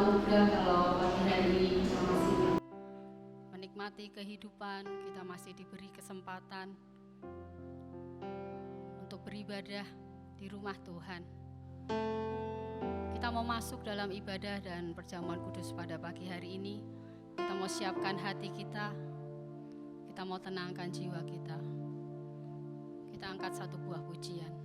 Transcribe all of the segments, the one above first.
anugerah kalau pagi hari ini kita masih menikmati kehidupan, kita masih diberi kesempatan untuk beribadah di rumah Tuhan. Kita mau masuk dalam ibadah dan perjamuan kudus pada pagi hari ini. Kita mau siapkan hati kita mau tenangkan jiwa kita. Kita angkat satu buah pujian.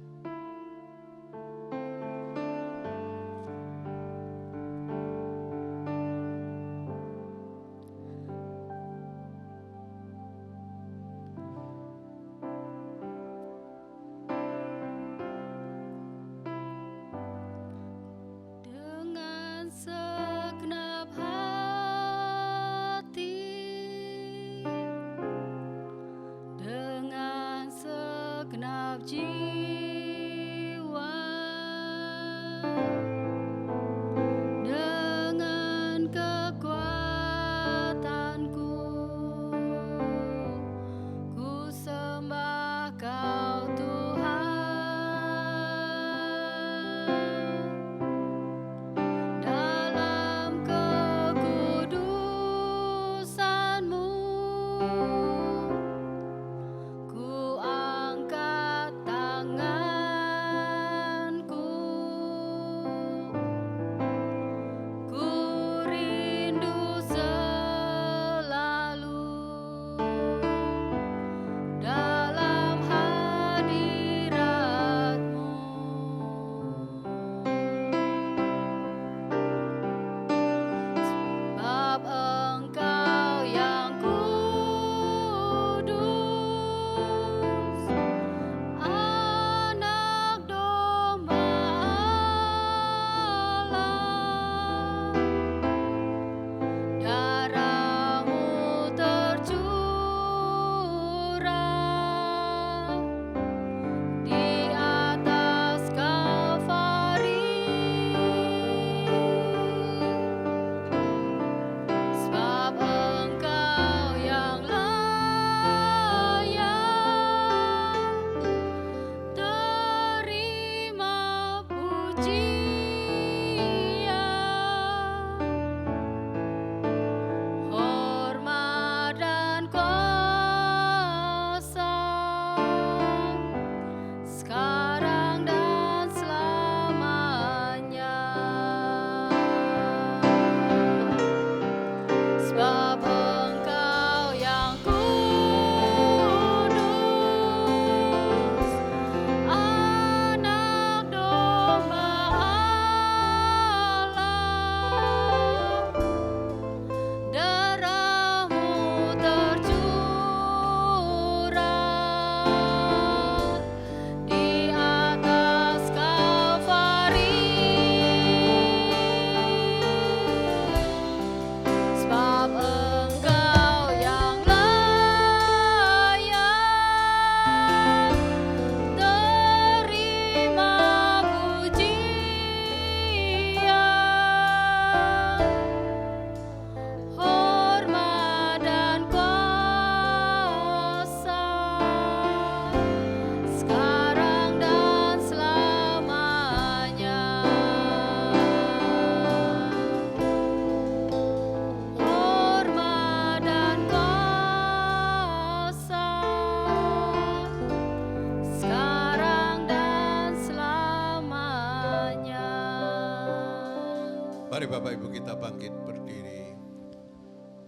Mari Bapak Ibu kita bangkit berdiri.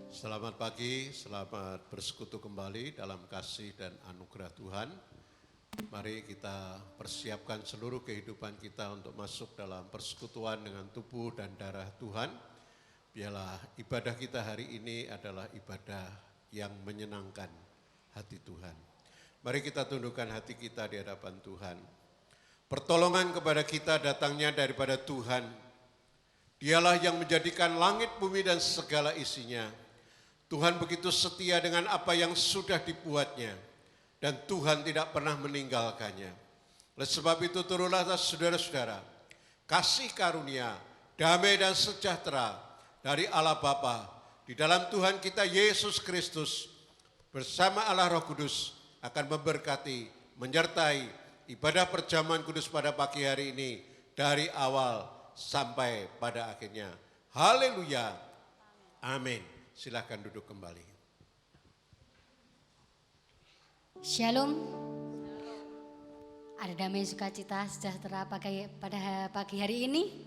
Selamat pagi, selamat bersekutu kembali dalam kasih dan anugerah Tuhan. Mari kita persiapkan seluruh kehidupan kita untuk masuk dalam persekutuan dengan tubuh dan darah Tuhan. Biarlah ibadah kita hari ini adalah ibadah yang menyenangkan hati Tuhan. Mari kita tundukkan hati kita di hadapan Tuhan. Pertolongan kepada kita datangnya daripada Tuhan. Dialah yang menjadikan langit, bumi, dan segala isinya. Tuhan begitu setia dengan apa yang sudah dibuatnya. Dan Tuhan tidak pernah meninggalkannya. Oleh sebab itu turunlah saudara-saudara. Kasih karunia, damai dan sejahtera dari Allah Bapa di dalam Tuhan kita Yesus Kristus bersama Allah Roh Kudus akan memberkati, menyertai ibadah perjamuan kudus pada pagi hari ini dari awal sampai pada akhirnya. Haleluya. Amin. Silakan duduk kembali. Shalom. Ada damai sukacita sejahtera pada pagi hari ini.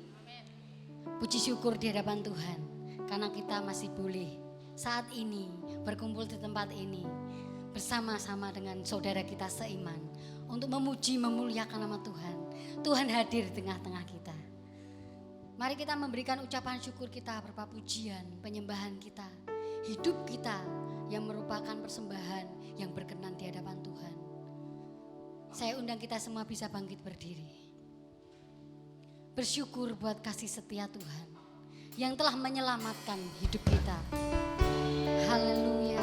Puji syukur di hadapan Tuhan karena kita masih boleh saat ini berkumpul di tempat ini bersama-sama dengan saudara kita seiman untuk memuji memuliakan nama Tuhan. Tuhan hadir di tengah-tengah kita. Mari kita memberikan ucapan syukur kita berupa pujian, penyembahan kita, hidup kita yang merupakan persembahan yang berkenan di hadapan Tuhan. Saya undang kita semua bisa bangkit berdiri. Bersyukur buat kasih setia Tuhan yang telah menyelamatkan hidup kita. Haleluya.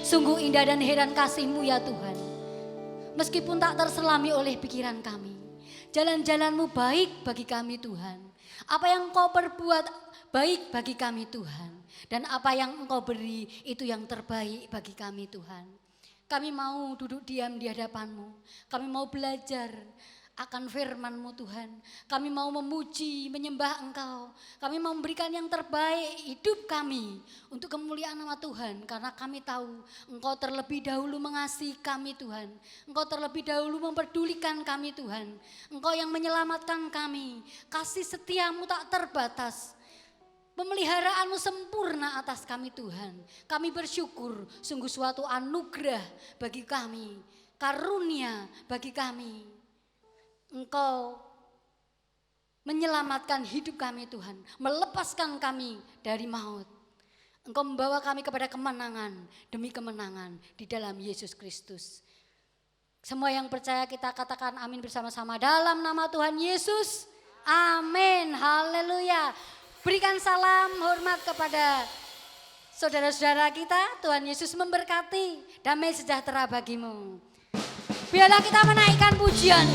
Sungguh indah dan heran kasih-Mu ya Tuhan. Meskipun tak terselami oleh pikiran kami, jalan-jalan-Mu baik bagi kami Tuhan. Apa yang Engkau perbuat baik bagi kami Tuhan. Dan apa yang Engkau beri itu yang terbaik bagi kami Tuhan. Kami mau duduk diam di hadapan-Mu. Kami mau belajar akan firman-Mu Tuhan. Kami mau memuji, menyembah Engkau. Kami mau memberikan yang terbaik hidup kami untuk kemuliaan nama Tuhan. Karena kami tahu Engkau terlebih dahulu mengasihi kami Tuhan. Engkau terlebih dahulu memperdulikan kami Tuhan. Engkau yang menyelamatkan kami. Kasih setiamu tak terbatas. Pemeliharaanmu sempurna atas kami Tuhan. Kami bersyukur, sungguh suatu anugerah bagi kami. Karunia bagi kami. Engkau menyelamatkan hidup kami Tuhan, melepaskan kami dari maut. Engkau membawa kami kepada kemenangan demi kemenangan di dalam Yesus Kristus. Semua yang percaya kita katakan amin bersama-sama dalam nama Tuhan Yesus. Amin, haleluya. Berikan salam hormat kepada saudara-saudara kita. Tuhan Yesus memberkati, damai sejahtera bagimu. Biarlah kita menaikkan pujian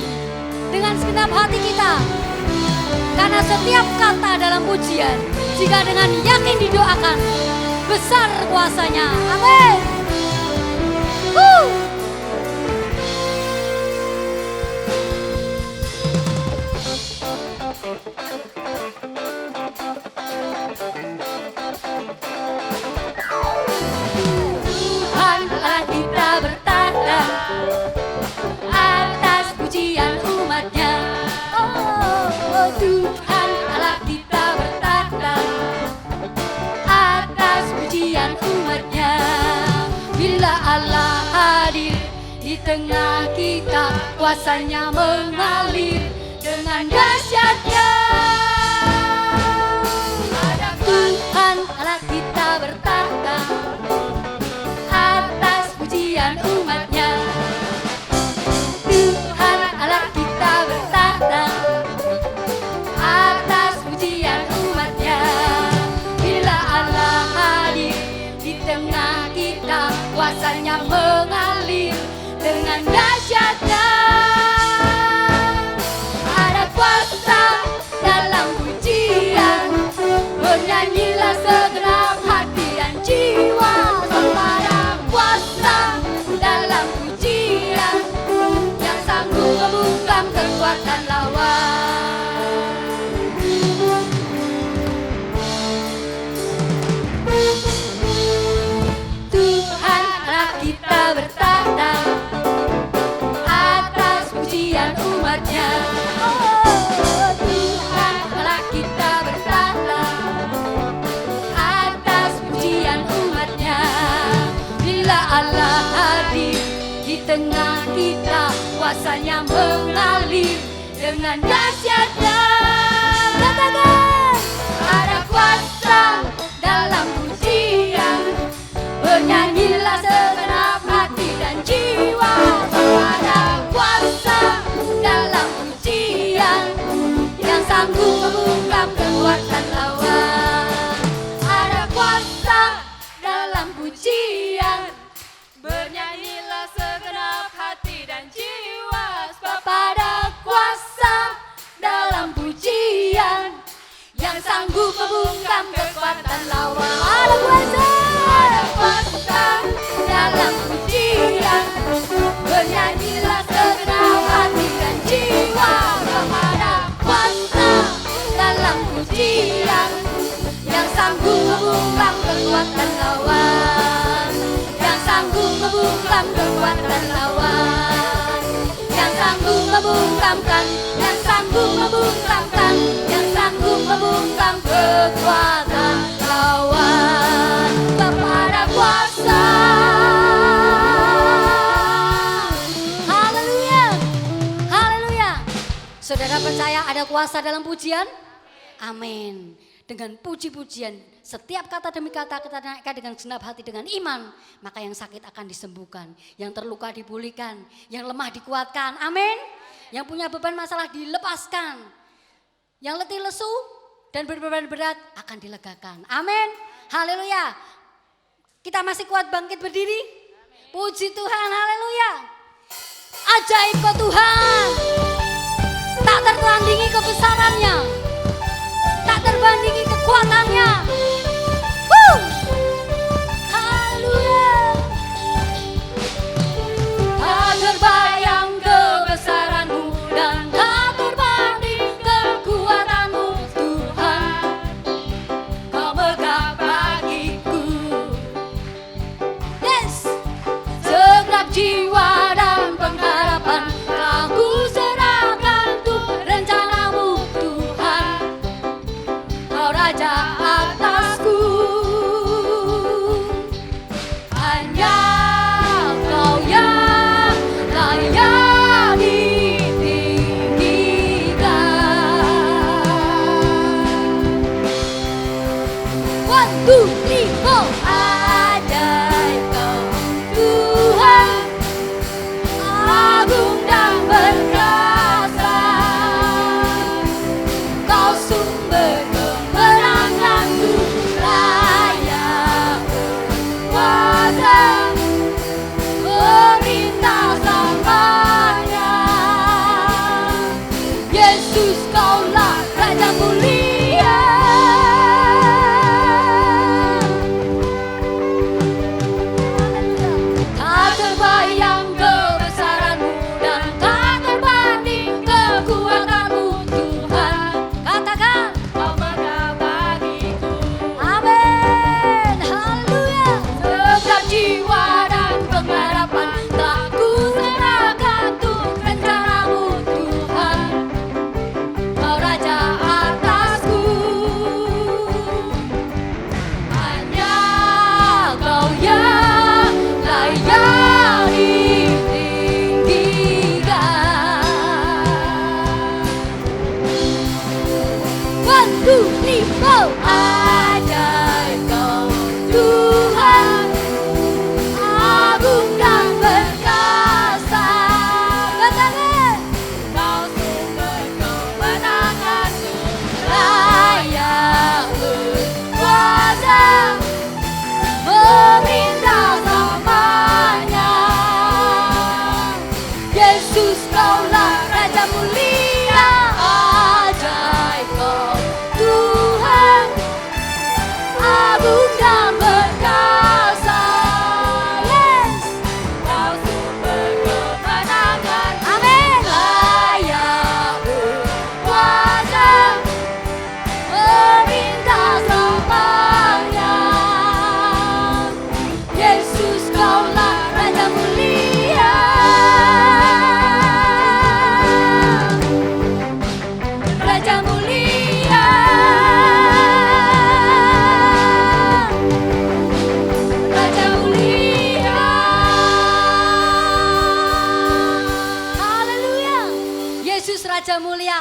dengan segenap hati kita. Karena setiap kata dalam pujian, jika dengan yakin didoakan, besar kuasanya. Amin. Tuhan Allah kita bertanda atas pujian umatnya. Oh Tuhan Allah kita bertanda atas pujian umatnya. Bila Allah hadir di tengah kita, kuasanya mengalir dengan dahsyatnya. Tuhan Allah kita bertanda atas pujian umatnya. Tuhan Allah kita bertanda atas pujian umatnya. Bila Allah hadir di tengah kita, kuasanya mengalir dengan dahsyatnya. Ada kuasa dalam pujian, bernyanyilah segenap hati dan jiwa. Ada kuasa dalam pujian yang sanggup membungkam kekuatan lawan. Tuhan Allah kita bertanda atas pujian umatnya. Oh Tuhan Allah kita bertanda atas pujian umatnya. Bila Allah hadir di tengah kita, kuasanya mengalir dengan dahsyatnya. Katakan, ada kuasa dalam pujian, bernyanyilah segenap hati dan jiwa. Ada kuasa dalam pujian yang sanggup membungkam kekuatan lawan. Ada kuasa dalam pujian, bernyanyilah segenap hati dan jiwa. Sebab ada kuasa dalam pujian yang sanggup membungkam kekuatan lawan. Ada kuasa dalam pujian, bernyanyilah segenap hati dan jiwa. Sebab ada kuasa dalam pujian yang sanggup membungkam kekuatan lawan. Yang sanggup membungkam kekuatan lawan. Yang sanggup membungkamkan, yang sanggup membungkamkan, yang sanggup membungkam kekuatan lawan. Kepada kuasa. Haleluya. Haleluya. Saudara percaya ada kuasa dalam pujian? Amin. Dengan puji-pujian, setiap kata demi kata kita naikkan dengan genap hati dengan iman, maka yang sakit akan disembuhkan, yang terluka dipulihkan, yang lemah dikuatkan. Amin. Yang punya beban masalah dilepaskan, yang letih lesu dan berbeban berat akan dilegakan. Amin. Haleluya. Kita masih kuat bangkit berdiri. Puji Tuhan. Haleluya. Ajaib kau Tuhan, tak tertandingi kebesarannya, tak terbandingi kekuatannya. Haleluya.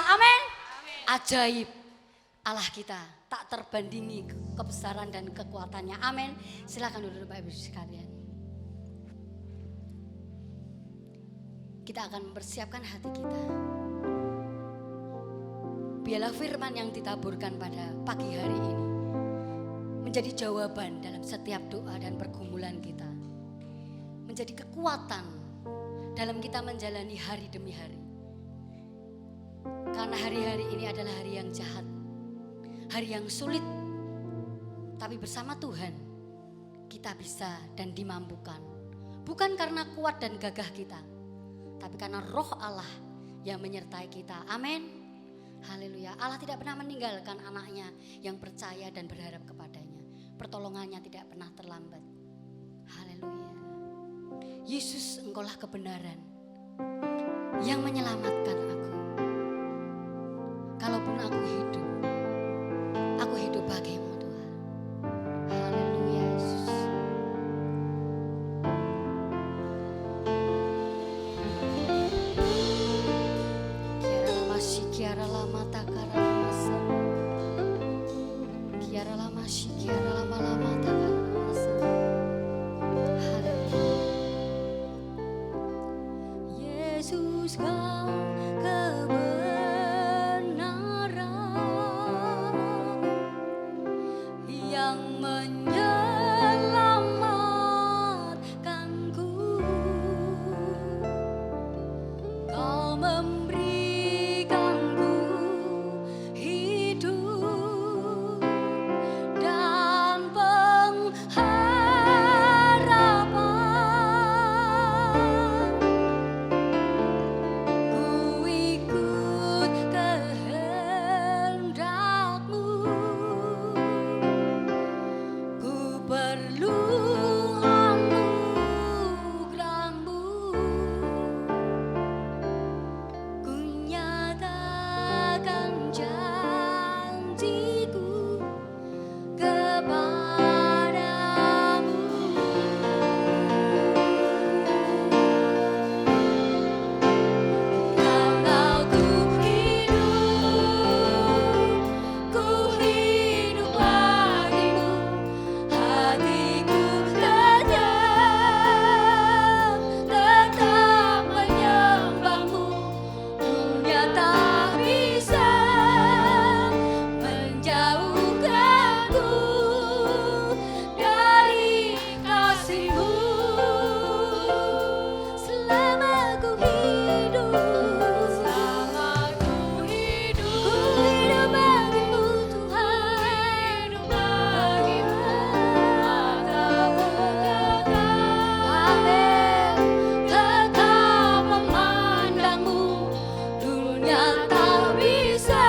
Amin. Ajaib. Allah kita tak terbandingi kebesaran dan kekuatannya. Amin. Silakan duduk Bapak Ibu sekalian. Kita akan mempersiapkan hati kita. Biarlah firman yang ditaburkan pada pagi hari ini menjadi jawaban dalam setiap doa dan pergumulan kita. Menjadi kekuatan dalam kita menjalani hari demi hari. Karena hari-hari ini adalah hari yang jahat. Hari yang sulit. Tapi bersama Tuhan kita bisa dan dimampukan. Bukan karena kuat dan gagah kita, tapi karena roh Allah yang menyertai kita. Amin. Haleluya. Allah tidak pernah meninggalkan anaknya yang percaya dan berharap kepadanya. Pertolongannya tidak pernah terlambat. Haleluya. Yesus, Engkaulah kebenaran yang menyelamatkan aku. Kalaupun aku hidup bagimu Tuhan. Haleluya Yesus. Kiara lama si kiara lama takara lama sa. Kiara lama si kiara lama lama takara lama sa. Haleluya. Yesus kau yang menyelamatkanku. Kau memberikanku hidup dan pengharapan. Ku ikut kehendakmu. Perlu anugerahmu. Ku nyatakan janjiku kepadamu. Kalau ku hidup bagimu. Hatiku tetap menyembahmu. Dunia tak bisa menjauhkanku dari kasih-Mu. Selama ku hidup bagimu Tuhan. Amin. Tetap memandangmu. Dunia tak bisa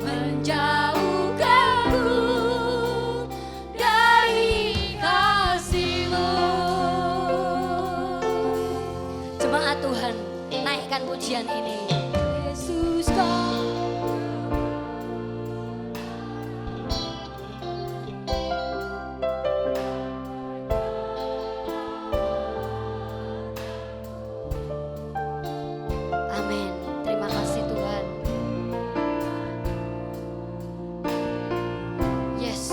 menjauhkanku dari kasih-Mu. Jemaat Tuhan, naikkan pujian ini. Yesus kau. Amin. Terima kasih Tuhan. Yes.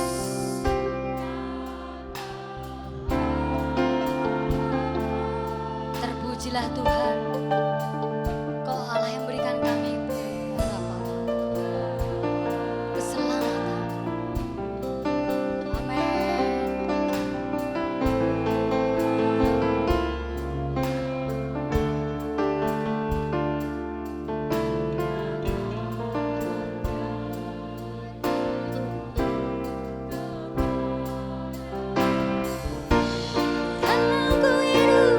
Terpujilah Tuhan. Kau Allah yang berikan kami harapan, keselamatan. Amin. Kalau ku hidup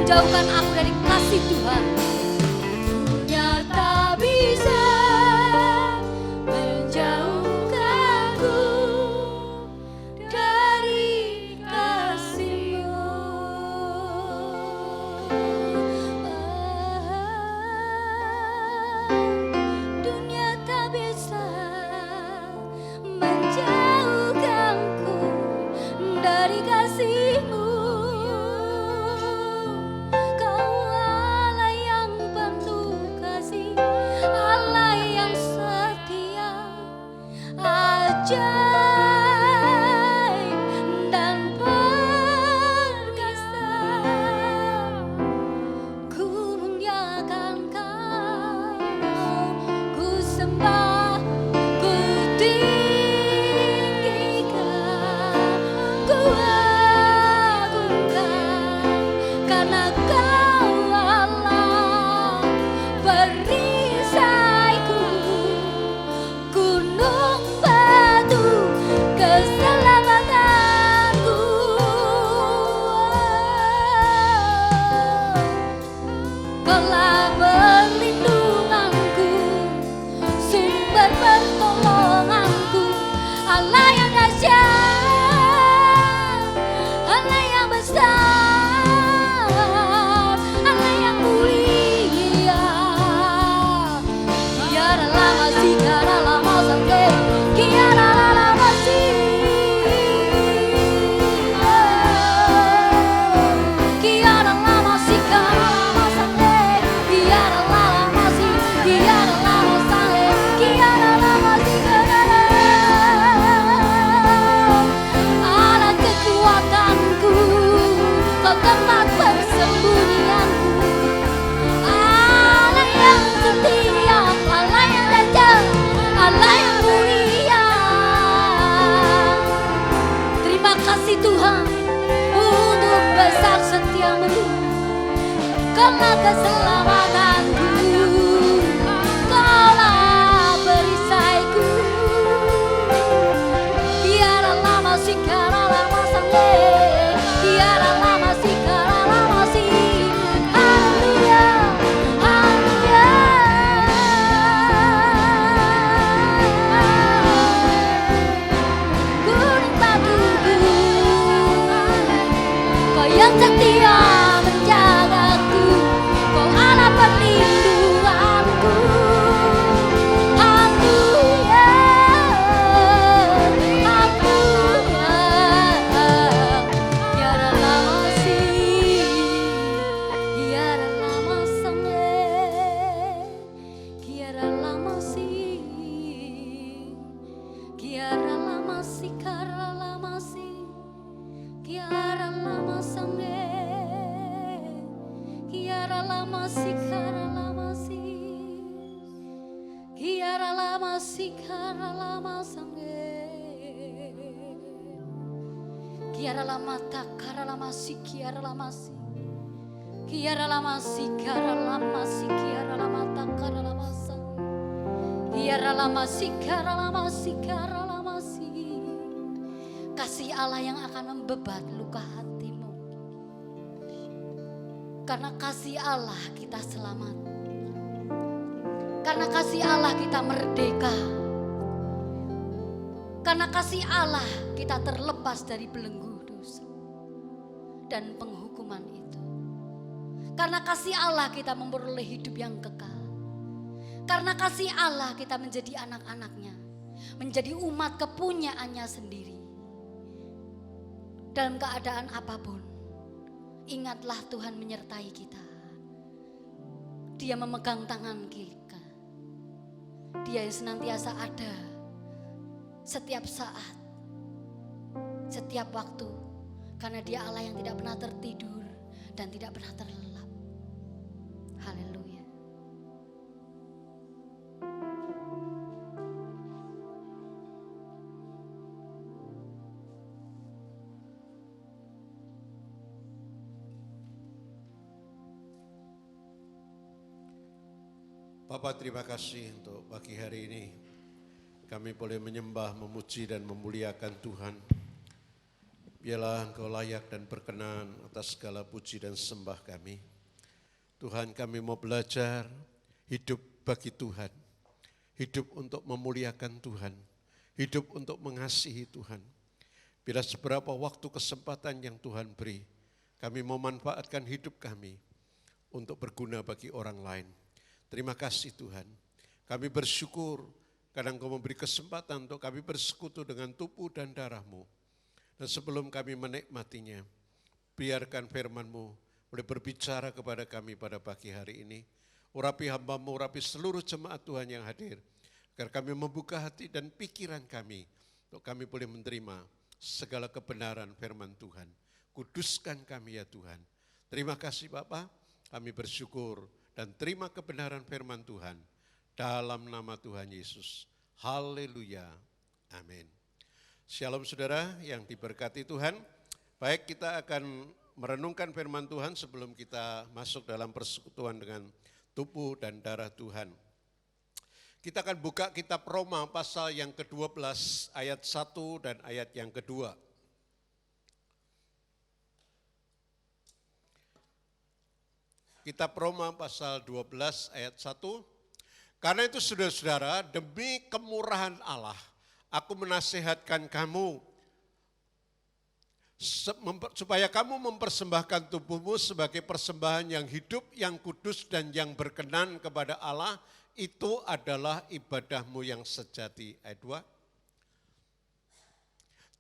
menjauhkan aku dari kasih Tuhan. Dunia tak bisa menjauhkanku dari kasih-Mu. Dunia tak bisa menjauhkanku dari kasih-Mu. Kau Allah yang penuh kasih, Allah yang setia, ajaib dan perkasa. Ku muliakan Kau, ku sembah, ku tinggikan, ku agungkan, karena Kau Allah perisaiku, gunung batu keselamatanku. Kaulah perlindunganku, sumber pertolonganku, Allah yang dahsyat, Allah yang besar, Allah yang mulia. Tiada lama sih, tiada lama sampai, tiada lama sih. Tiada lama sih, tiada lama sampai, tiada lama sih, tiada lama sampai, tiada lama sih. Allah kekuatanku, Kau tempat persembunyianku, Allah yang setia, Allah yang dahsyat, Allah yang mulia. Terima kasih Tuhan untuk besar setiamu, karena keselamatanku, Kaulah perisaiku. Tiada lama sih, tiada lama sampai, tiada lama sih, tiada lama sih. Haleluya, haleluya. Gunung batuku, Kau yang setia menjagaku, Kau Allah perlindunganku. Haleluya, haleluya. Tiada lama sih, tiada lama sampai, tiada lama sih, tiada lama sih, tiada lama sih, tiada lama sampai, tiada lama sih, tiada lama sih, tiada lama sih, tiada lama sampai, tiada lama tak, tiada lama sih, tiada lama sih, tiada lama sih, tiada lama sih, tiada lama tak, tiada lama sampai, tiada lama sih, tiada lama sih, tiada lama sih. Kasih Allah yang akan membebat luka hatimu. Karena kasih Allah kita selamat. Karena kasih Allah kita merdeka. Karena kasih Allah kita terlepas dari belenggu dosa dan penghukuman itu. Karena kasih Allah kita memperoleh hidup yang kekal. Karena kasih Allah kita menjadi anak-anaknya, menjadi umat kepunyaannya sendiri. Dalam keadaan apapun, ingatlah Tuhan menyertai kita. Dia memegang tangan kita. Dia yang senantiasa ada setiap saat, setiap waktu. Karena Dia Allah yang tidak pernah tertidur dan tidak pernah terlelap. Haleluya. Bapak, terima kasih untuk pagi hari ini. Kami boleh menyembah, memuji dan memuliakan Tuhan. Biarlah Engkau layak dan berkenan atas segala puji dan sembah kami. Tuhan, kami mau belajar hidup bagi Tuhan. Hidup untuk memuliakan Tuhan. Hidup untuk mengasihi Tuhan. Bila seberapa waktu kesempatan yang Tuhan beri, kami mau manfaatkan hidup kami untuk berguna bagi orang lain. Terima kasih Tuhan. Kami bersyukur karena Engkau memberi kesempatan untuk kami bersekutu dengan tubuh dan darah-Mu. Dan sebelum kami menikmatinya, biarkan firman-Mu boleh berbicara kepada kami pada pagi hari ini. Urapi hamba-Mu, urapi seluruh jemaat Tuhan yang hadir. Agar kami membuka hati dan pikiran kami, untuk kami boleh menerima segala kebenaran firman Tuhan. Kuduskan kami ya Tuhan. Terima kasih Bapa, kami bersyukur dan terima kebenaran firman Tuhan. Dalam nama Tuhan Yesus. Haleluya. Amin. Shalom saudara yang diberkati Tuhan. Baik, kita akan merenungkan firman Tuhan sebelum kita masuk dalam persekutuan dengan tubuh dan darah Tuhan. Kita akan buka kitab Roma pasal yang ke-12 ayat 1 dan ayat yang kedua. Kitab Roma pasal 12 ayat 1. Karena itu saudara-saudara, demi kemurahan Allah, aku menasihatkan kamu supaya kamu mempersembahkan tubuhmu sebagai persembahan yang hidup, yang kudus dan yang berkenan kepada Allah. Itu adalah ibadahmu yang sejati. Ayat 2.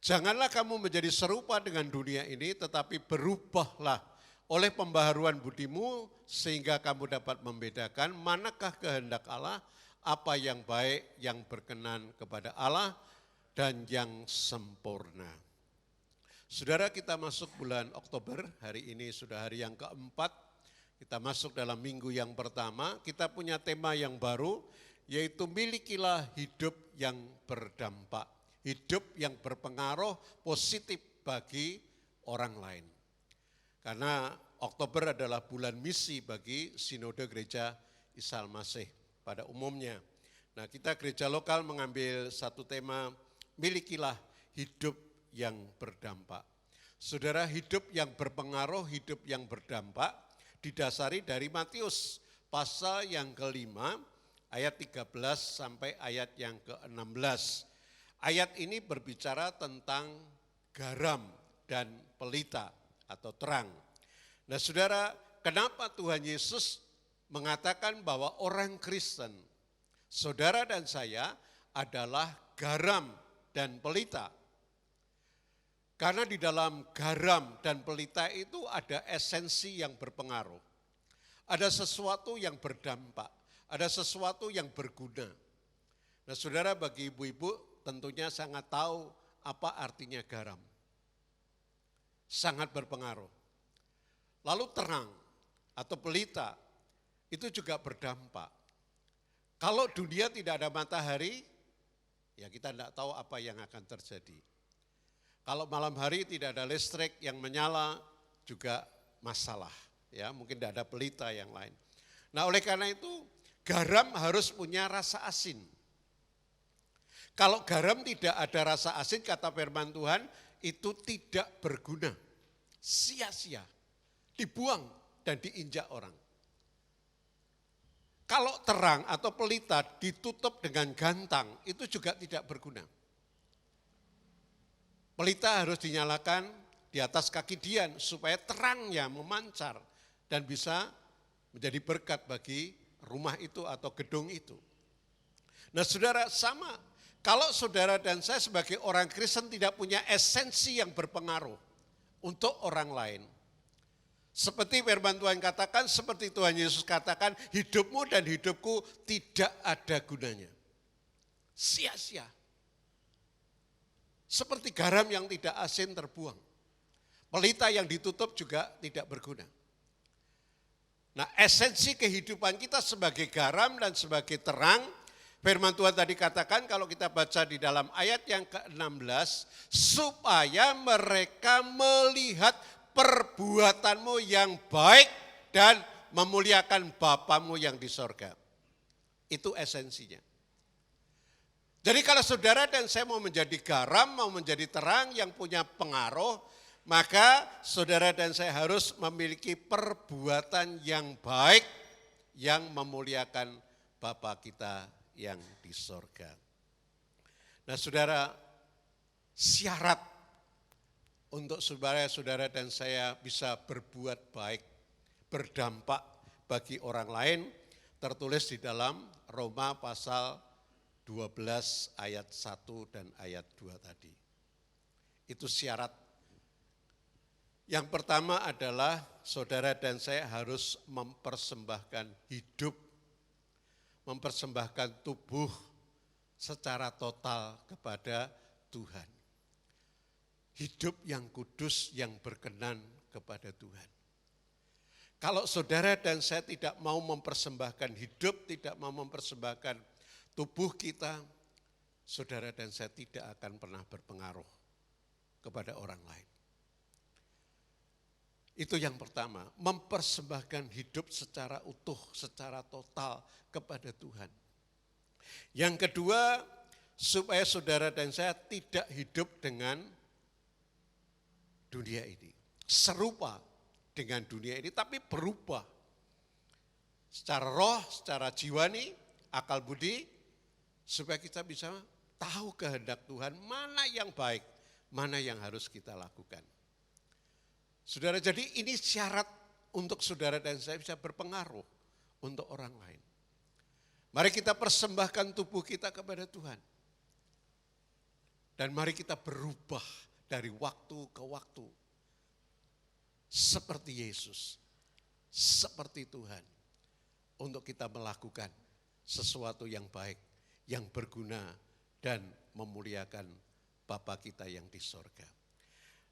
Janganlah kamu menjadi serupa dengan dunia ini, tetapi berubahlah oleh pembaharuan budimu sehingga kamu dapat membedakan manakah kehendak Allah, apa yang baik, yang berkenan kepada Allah, dan yang sempurna. Saudara, kita masuk bulan Oktober, hari ini sudah hari yang keempat, kita masuk dalam minggu yang pertama, kita punya tema yang baru, yaitu milikilah hidup yang berdampak, hidup yang berpengaruh positif bagi orang lain. Karena Oktober adalah bulan misi bagi Sinode Gereja Isa Al-Masih pada umumnya. Nah, kita gereja lokal mengambil satu tema, milikilah hidup yang berdampak. Saudara, hidup yang berpengaruh, hidup yang berdampak didasari dari Matius pasal yang ke-5 ayat 13 sampai ayat yang ke-16. Ayat ini berbicara tentang garam dan pelita atau terang. Nah saudara, kenapa Tuhan Yesus mengatakan bahwa orang Kristen, saudara dan saya adalah garam dan pelita? Karena di dalam garam dan pelita itu ada esensi yang berpengaruh. Ada sesuatu yang berdampak, ada sesuatu yang berguna. Nah saudara, bagi ibu-ibu tentunya sangat tahu apa artinya garam. Sangat berpengaruh. Lalu terang atau pelita itu juga berdampak. Kalau dunia tidak ada matahari, ya kita tidak tahu apa yang akan terjadi. Kalau malam hari tidak ada listrik yang menyala juga masalah. Ya, mungkin tidak ada pelita yang lain. Nah oleh karena itu garam harus punya rasa asin. Kalau garam tidak ada rasa asin, kata firman Tuhan, itu tidak berguna, sia-sia, dibuang dan diinjak orang. Kalau terang atau pelita ditutup dengan gantang, itu juga tidak berguna. Pelita harus dinyalakan di atas kaki dian supaya terangnya memancar dan bisa menjadi berkat bagi rumah itu atau gedung itu. Nah saudara, sama. Kalau saudara dan saya sebagai orang Kristen tidak punya esensi yang berpengaruh untuk orang lain. Seperti firman Tuhan katakan, seperti Tuhan Yesus katakan, hidupmu dan hidupku tidak ada gunanya. Sia-sia. Seperti garam yang tidak asin terbuang. Pelita yang ditutup juga tidak berguna. Nah esensi kehidupan kita sebagai garam dan sebagai terang, firman Tuhan tadi katakan kalau kita baca di dalam ayat yang ke-16, supaya mereka melihat perbuatanmu yang baik dan memuliakan Bapamu yang di sorga. Itu esensinya. Jadi kalau saudara dan saya mau menjadi garam, mau menjadi terang yang punya pengaruh, Maka saudara dan saya harus memiliki perbuatan yang baik yang memuliakan Bapa kita yang di sorga. Nah saudara, syarat untuk saudara dan saya bisa berbuat baik, berdampak bagi orang lain, tertulis di dalam Roma pasal 12 ayat 1 dan ayat 2 tadi. Itu syarat. Yang pertama adalah saudara dan saya harus mempersembahkan hidup, mempersembahkan tubuh secara total kepada Tuhan. Hidup yang kudus, yang berkenan kepada Tuhan. Kalau saudara dan saya tidak mau mempersembahkan hidup, tidak mau mempersembahkan tubuh kita, saudara dan saya tidak akan pernah berpengaruh kepada orang lain. Itu yang pertama, mempersembahkan hidup secara utuh, secara total kepada Tuhan. Yang kedua, supaya saudara dan saya tidak hidup dengan dunia ini. Serupa dengan dunia ini, tapi berubah. Secara roh, secara jiwani, akal budi, supaya kita bisa tahu kehendak Tuhan, mana yang baik, mana yang harus kita lakukan. Saudara, jadi ini syarat untuk saudara dan saya bisa berpengaruh untuk orang lain. Mari kita persembahkan tubuh kita kepada Tuhan. Dan mari kita berubah dari waktu ke waktu. Seperti Yesus, seperti Tuhan. Untuk kita melakukan sesuatu yang baik, yang berguna dan memuliakan Bapa kita yang di sorga.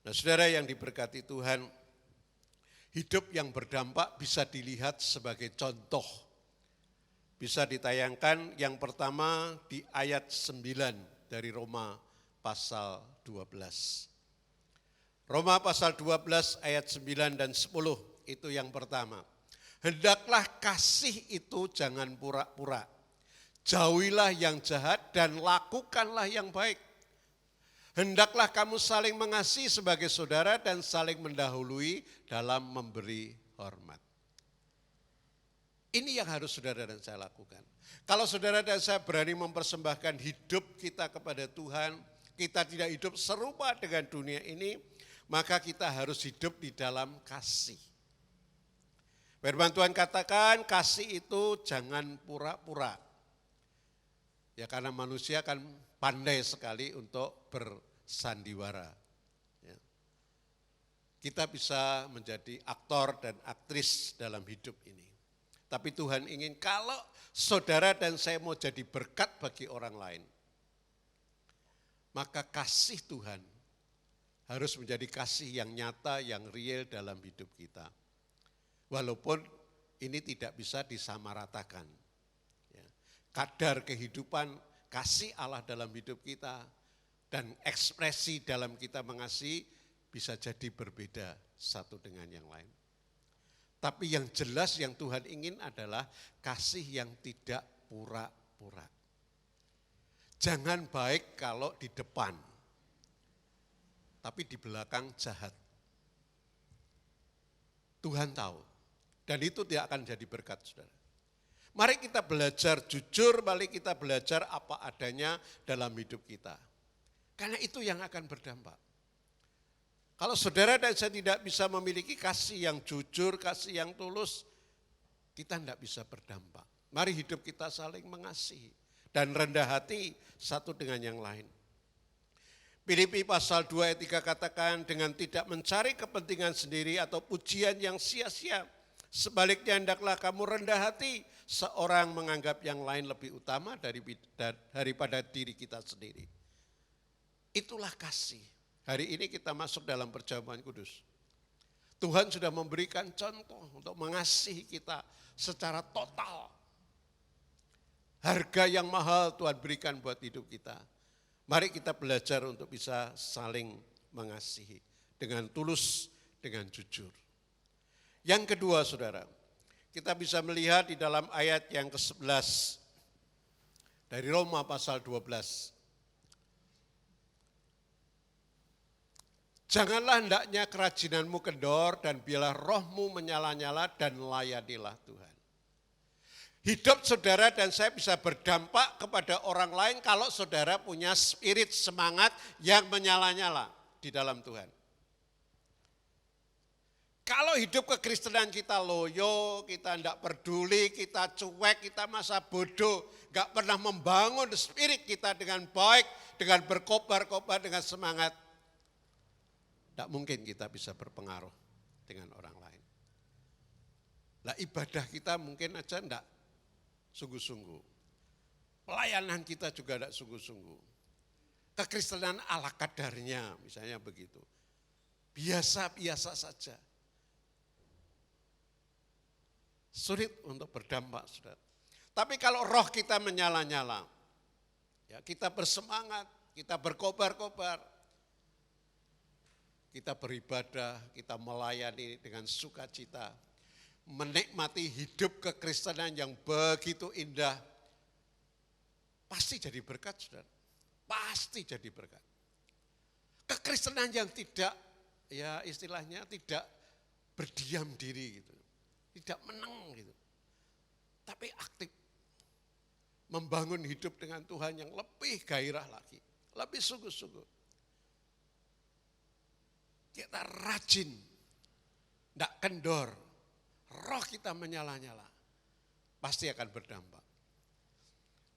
Nah saudara yang diberkati Tuhan, hidup yang berdampak bisa dilihat sebagai contoh. Bisa ditayangkan yang pertama di ayat 9 dari Roma pasal 12. Roma pasal 12 ayat 9 dan 10 itu yang pertama. Hendaklah kasih itu jangan pura-pura. Jauhilah yang jahat dan lakukanlah yang baik. Hendaklah kamu saling mengasihi sebagai saudara dan saling mendahului dalam memberi hormat. Ini yang harus saudara dan saya lakukan. Kalau saudara dan saya berani mempersembahkan hidup kita kepada Tuhan, kita tidak hidup serupa dengan dunia ini, maka kita harus hidup di dalam kasih. Firman Tuhan katakan kasih itu jangan pura-pura. Ya karena manusia kan pandai sekali untuk bersandiwara. Ya. Kita bisa menjadi aktor dan aktris dalam hidup ini. Tapi Tuhan ingin kalau saudara dan saya mau jadi berkat bagi orang lain, maka kasih Tuhan harus menjadi kasih yang nyata, yang real dalam hidup kita. Walaupun ini tidak bisa disamaratakan. Ya. Kadar kehidupan kasih Allah dalam hidup kita dan ekspresi dalam kita mengasihi bisa jadi berbeda satu dengan yang lain. Tapi yang jelas yang Tuhan ingin adalah kasih yang tidak pura-pura. Jangan baik kalau di depan, tapi di belakang jahat. Tuhan tahu, dan itu tidak akan jadi berkat, saudara. Mari kita belajar jujur, mari kita belajar apa adanya dalam hidup kita. Karena itu yang akan berdampak. Kalau saudara dan saya tidak bisa memiliki kasih yang jujur, kasih yang tulus, kita tidak bisa berdampak. Mari hidup kita saling mengasihi dan rendah hati satu dengan yang lain. Filipi pasal 2 ayat 3 katakan dengan tidak mencari kepentingan sendiri atau pujian yang sia-sia. Sebaliknya hendaklah kamu rendah hati, seorang menganggap yang lain lebih utama daripada diri kita sendiri. Itulah kasih. Hari ini kita masuk dalam perjamuan kudus. Tuhan sudah memberikan contoh untuk mengasihi kita secara total. Harga yang mahal Tuhan berikan buat hidup kita. Mari kita belajar untuk bisa saling mengasihi dengan tulus, dengan jujur. Yang kedua saudara, kita bisa melihat di dalam ayat yang ke-11 dari Roma pasal 12. Janganlah hendaknya kerajinanmu kendor dan biarlah rohmu menyala-nyala dan layanilah Tuhan. Hidup saudara dan saya bisa berdampak kepada orang lain kalau saudara punya spirit semangat yang menyala-nyala di dalam Tuhan. Kalau hidup kekristenan kita loyo, kita tidak peduli, kita cuek, kita masa bodoh, gak pernah membangun spirit kita dengan baik, dengan berkobar-kobar, dengan semangat. Tidak mungkin kita bisa berpengaruh dengan orang lain. Lah ibadah kita mungkin aja tidak sungguh-sungguh. Pelayanan kita juga tidak sungguh-sungguh. Kekristenan ala kadarnya misalnya begitu. Biasa-biasa saja. Sulit untuk berdampak, saudara. Tapi kalau roh kita menyala-nyala, ya kita bersemangat, kita berkobar-kobar, kita beribadah, kita melayani dengan sukacita, menikmati hidup kekristenan yang begitu indah, pasti jadi berkat, saudara. Pasti jadi berkat. Kekristenan yang tidak, ya istilahnya tidak berdiam diri gitu. Tidak menang gitu. Tapi aktif. Membangun hidup dengan Tuhan yang lebih gairah lagi. Lebih sungguh-sungguh. Kita rajin. Tidak kendor. Roh kita menyala-nyala. Pasti akan berdampak.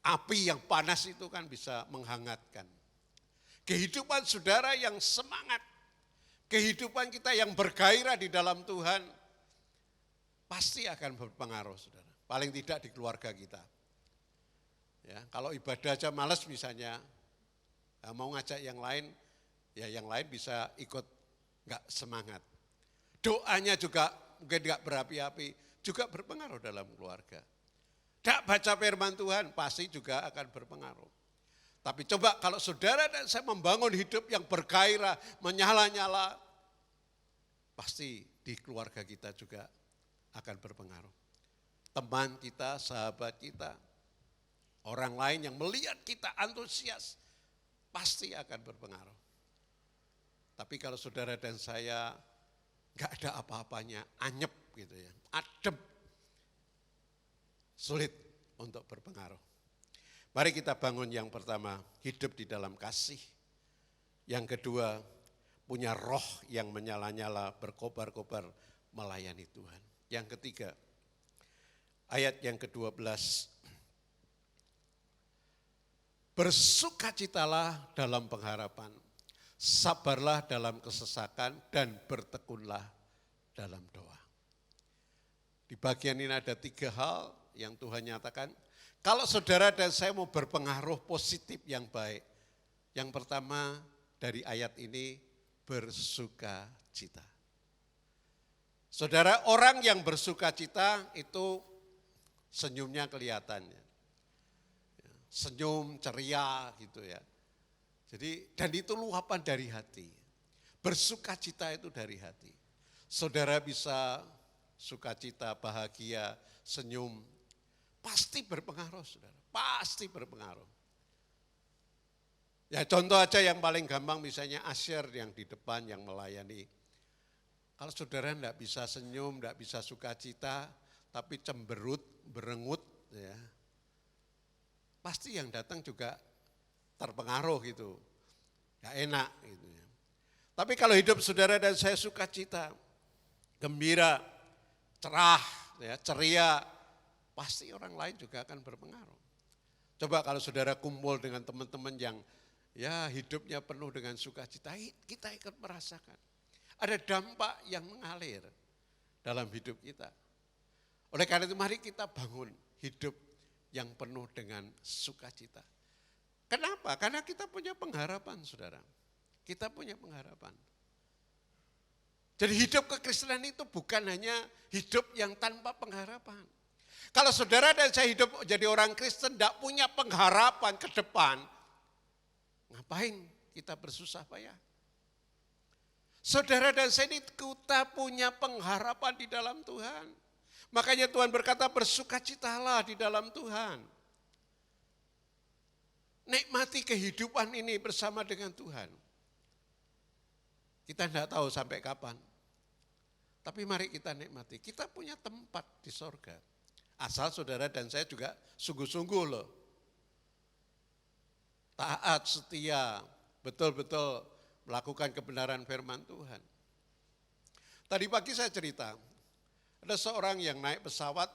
Api yang panas itu kan bisa menghangatkan. Kehidupan saudara yang semangat. Kehidupan kita yang bergairah di dalam Tuhan. Pasti akan berpengaruh, saudara. Paling tidak di keluarga kita. Ya, kalau ibadah aja malas misalnya, mau ngajak yang lain, ya yang lain bisa ikut nggak semangat. Doanya juga mungkin nggak berapi-api, juga berpengaruh dalam keluarga. Tidak baca firman Tuhan, pasti juga akan berpengaruh. Tapi coba kalau saudara dan saya membangun hidup yang bergairah, menyala-nyala, pasti di keluarga kita juga akan berpengaruh. Teman kita, sahabat kita, orang lain yang melihat kita antusias, pasti akan berpengaruh. Tapi kalau saudara dan saya gak ada apa-apanya, anyep gitu ya, adem, sulit untuk berpengaruh. Mari kita bangun yang pertama, hidup di dalam kasih. Yang kedua, punya roh yang menyala-nyala, berkobar-kobar, melayani Tuhan. Yang ketiga, ayat yang ke-12, bersukacitalah dalam pengharapan, sabarlah dalam kesesakan, dan bertekunlah dalam doa. Di bagian ini ada 3 hal yang Tuhan nyatakan. Kalau saudara dan saya mau berpengaruh positif yang baik, yang pertama dari ayat ini, bersukacita. Saudara, orang yang bersukacita itu senyumnya kelihatan. Senyum, ceria gitu ya. Jadi, dan itu luapan dari hati. Bersukacita itu dari hati. Saudara bisa sukacita, bahagia, senyum. Pasti berpengaruh, saudara. Pasti berpengaruh. Ya contoh aja yang paling gampang misalnya Asher yang di depan yang melayani. Kalau saudara enggak bisa senyum, enggak bisa sukacita, tapi cemberut, berengut, ya, pasti yang datang juga terpengaruh gitu, enggak enak gitu ya. Tapi kalau hidup saudara dan saya sukacita, gembira, cerah, ya, ceria, pasti orang lain juga akan berpengaruh. Coba kalau saudara kumpul dengan teman-teman yang ya hidupnya penuh dengan sukacita, kita ikut merasakan. Ada dampak yang mengalir dalam hidup kita. Oleh karena itu mari kita bangun hidup yang penuh dengan sukacita. Kenapa? Karena kita punya pengharapan, saudara. Kita punya pengharapan. Jadi hidup kekristenan itu bukan hanya hidup yang tanpa pengharapan. Kalau saudara dan saya hidup jadi orang Kristen tidak punya pengharapan ke depan, ngapain kita bersusah payah? Saudara dan saya ini kita punya pengharapan di dalam Tuhan. Makanya Tuhan berkata bersukacitalah di dalam Tuhan. Nikmati kehidupan ini bersama dengan Tuhan. Kita tidak tahu sampai kapan. Tapi mari kita nikmati, kita punya tempat di sorga. Asal saudara dan saya juga sungguh-sungguh loh. Taat, setia, betul-betul melakukan kebenaran firman Tuhan. Tadi pagi saya cerita, ada seorang yang naik pesawat,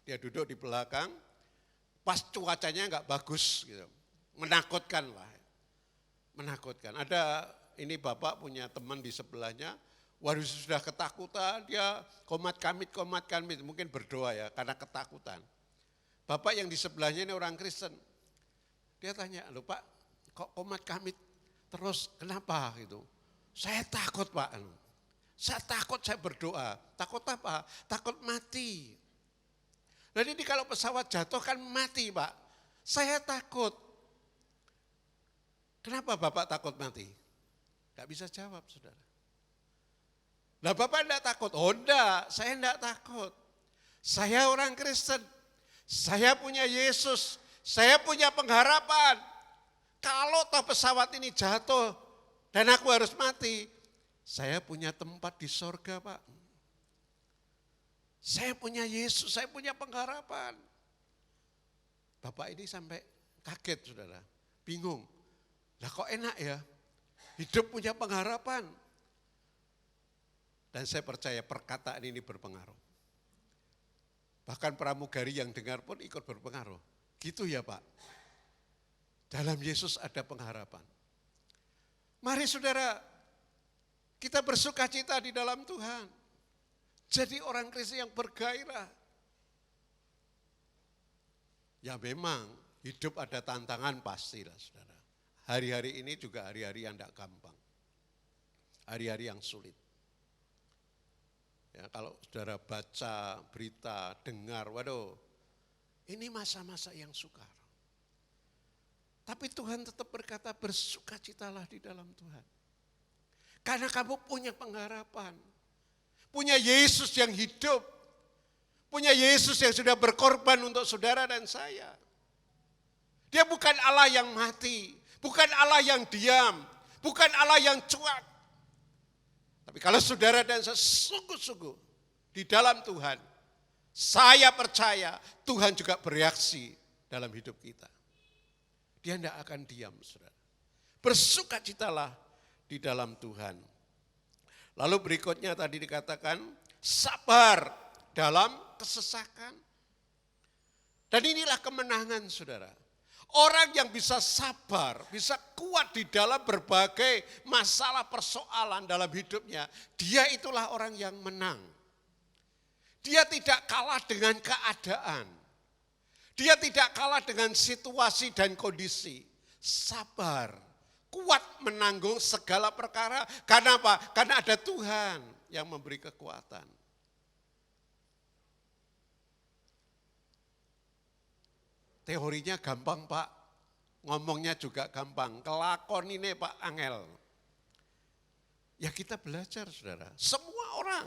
dia duduk di belakang, pas cuacanya enggak bagus gitu. Menakutkan lah. Menakutkan. Ada ini bapak punya teman di sebelahnya, waduh sudah ketakutan, dia komat kamit, mungkin berdoa ya karena ketakutan. Bapak yang di sebelahnya ini orang Kristen. Dia tanya, "Loh Pak, kok komat kamit terus kenapa gitu?" "Saya takut Pak." "Saya takut, saya berdoa." "Takut apa?" "Takut mati." Nah ini kalau pesawat jatuh kan mati Pak. "Saya takut." "Kenapa Bapak takut mati?" Gak bisa jawab saudara. Lah Bapak enggak takut? "Oh enggak, saya enggak takut. Saya orang Kristen, saya punya Yesus, saya punya pengharapan. Kalau toh pesawat ini jatuh dan aku harus mati, saya punya tempat di sorga Pak. Saya punya Yesus, saya punya pengharapan." Bapak ini sampai kaget saudara, bingung. Lah kok enak ya, hidup punya pengharapan. Dan saya percaya perkataan ini berpengaruh. Bahkan pramugari yang dengar pun ikut berpengaruh. Gitu ya Pak, dalam Yesus ada pengharapan. Mari saudara, kita bersuka cita di dalam Tuhan. Jadi orang Kristen yang bergairah. Ya memang hidup ada tantangan pastilah saudara. Hari-hari ini juga hari-hari yang tidak gampang. Hari-hari yang sulit. Ya, kalau saudara baca berita, dengar, waduh, ini masa-masa yang sukar. Tapi Tuhan tetap berkata bersukacitalah di dalam Tuhan. Karena kamu punya pengharapan. Punya Yesus yang hidup. Punya Yesus yang sudah berkorban untuk saudara dan saya. Dia bukan Allah yang mati. Bukan Allah yang diam. Bukan Allah yang cuek. Tapi kalau saudara dan saya sungguh-sungguh di dalam Tuhan, saya percaya Tuhan juga bereaksi dalam hidup kita. Dia tidak akan diam, saudara. Bersukacitalah di dalam Tuhan. Lalu berikutnya tadi dikatakan sabar dalam kesesakan. Dan inilah kemenangan saudara. Orang yang bisa sabar, bisa kuat di dalam berbagai masalah persoalan dalam hidupnya, dia itulah orang yang menang. Dia tidak kalah dengan keadaan. Dia tidak kalah dengan situasi dan kondisi. Sabar, kuat menanggung segala perkara. Karena apa? Karena ada Tuhan yang memberi kekuatan. Teorinya gampang Pak, ngomongnya juga gampang, kelakon ini Pak angel. Ya kita belajar saudara, semua orang.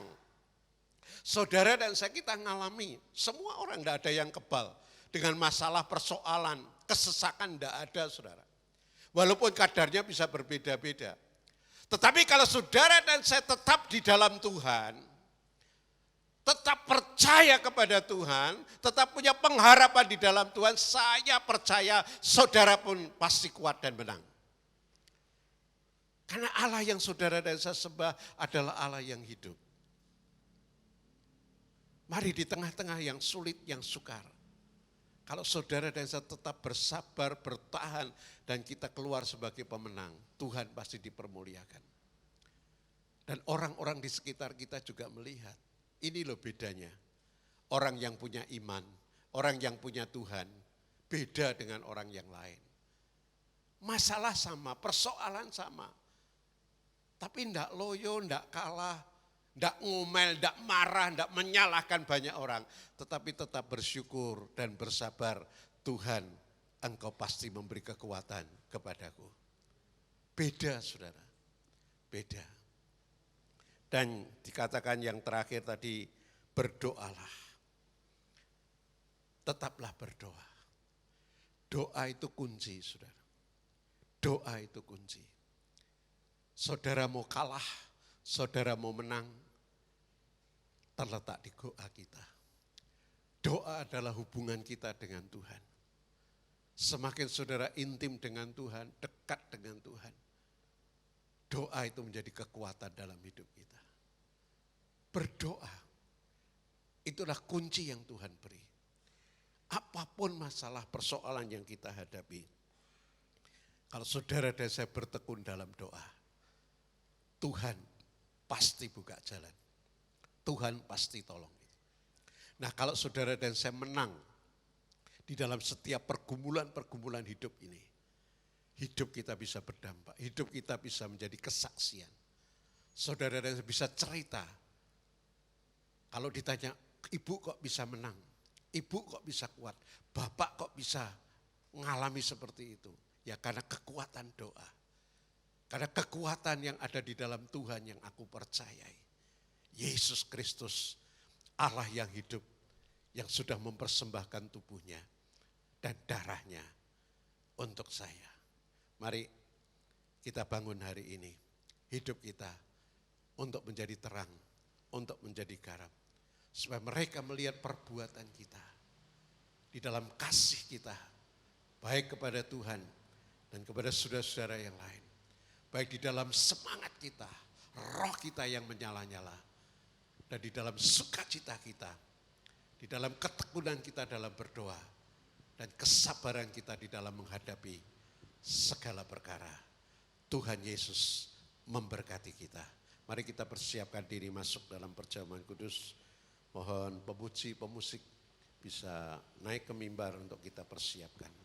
Saudara dan saya kita ngalami, semua orang tidak ada yang kebal. Dengan masalah persoalan, kesesakan tidak ada saudara. Walaupun kadarnya bisa berbeda-beda. Tetapi kalau saudara dan saya tetap di dalam Tuhan, tetap percaya kepada Tuhan, tetap punya pengharapan di dalam Tuhan, saya percaya saudara pun pasti kuat dan menang. Karena Allah yang saudara dan saya sembah adalah Allah yang hidup. Mari di tengah-tengah yang sulit, yang sukar. Kalau saudara dan saya tetap bersabar, bertahan, dan kita keluar sebagai pemenang, Tuhan pasti dipermuliakan. Dan orang-orang di sekitar kita juga melihat. Ini loh bedanya, orang yang punya iman, orang yang punya Tuhan, beda dengan orang yang lain. Masalah sama, persoalan sama, tapi enggak loyo, enggak kalah, enggak ngomel, enggak marah, enggak menyalahkan banyak orang. Tetapi tetap bersyukur dan bersabar, Tuhan Engkau pasti memberi kekuatan kepadaku. Beda saudara, beda. Dan dikatakan yang terakhir tadi, berdoalah. Tetaplah berdoa. Doa itu kunci, saudara. Doa itu kunci. Saudara mau kalah, saudara mau menang, terletak di doa kita. Doa adalah hubungan kita dengan Tuhan. Semakin saudara intim dengan Tuhan, dekat dengan Tuhan, doa itu menjadi kekuatan dalam hidup kita. Berdoa, itulah kunci yang Tuhan beri. Apapun masalah persoalan yang kita hadapi, kalau saudara dan saya bertekun dalam doa, Tuhan pasti buka jalan. Tuhan pasti tolong. Nah, kalau saudara dan saya menang di dalam setiap pergumulan-pergumulan hidup ini, hidup kita bisa berdampak, hidup kita bisa menjadi kesaksian. Saudara dan saya bisa cerita. Kalau ditanya, ibu kok bisa menang? Ibu kok bisa kuat? Bapak kok bisa mengalami seperti itu? Ya karena kekuatan doa. Karena kekuatan yang ada di dalam Tuhan yang aku percayai. Yesus Kristus, Allah yang hidup, yang sudah mempersembahkan tubuhnya dan darahnya untuk saya. Mari kita bangun hari ini, hidup kita untuk menjadi terang, untuk menjadi garam. Supaya mereka melihat perbuatan kita di dalam kasih kita, baik kepada Tuhan dan kepada saudara-saudara yang lain. Baik di dalam semangat kita, roh kita yang menyala-nyala, dan di dalam sukacita kita, di dalam ketekunan kita dalam berdoa, dan kesabaran kita di dalam menghadapi segala perkara. Tuhan Yesus memberkati kita. Mari kita persiapkan diri masuk dalam perjamuan kudus. Mohon pemuji, pemusik bisa naik ke mimbar untuk kita persiapkan.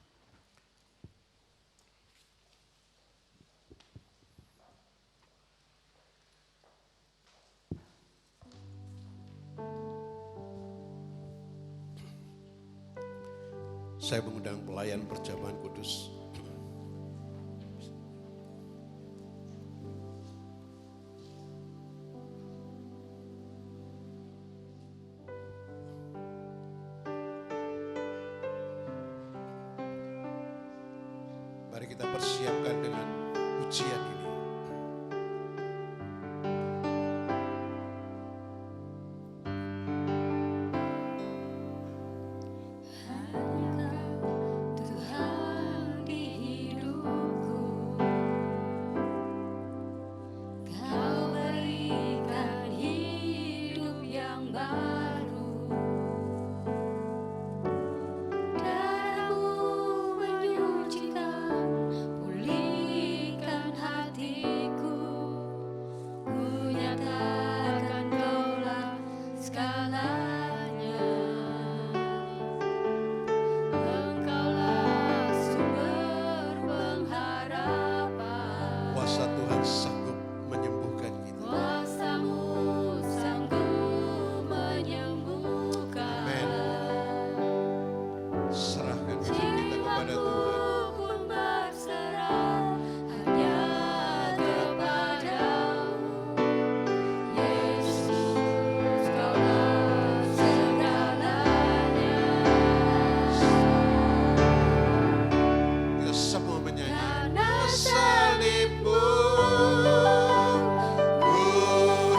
Saya mengundang pelayan perjamuan kudus. Mari kita persiapkan dengan pujian ini. Tuhan di hidupku, Kau berikan hidup yang baru. Darah-Mu menyucikan, pulihkan hatiku. Ku nyatakan Kaulah segalanya. Engkaulah sumber pengharapan. Kuasa Tuhan sanggup menyembuhkan kita. Kuasa-Mu sanggup menyembuhkan. Amin. Serahkan hidup kita kepada Tuhan. Jiwaku pun berserah hanya kepadamu. Yesus, Kaulah segalanya. Kita semua menyanyi. Karena salib-Mu, ku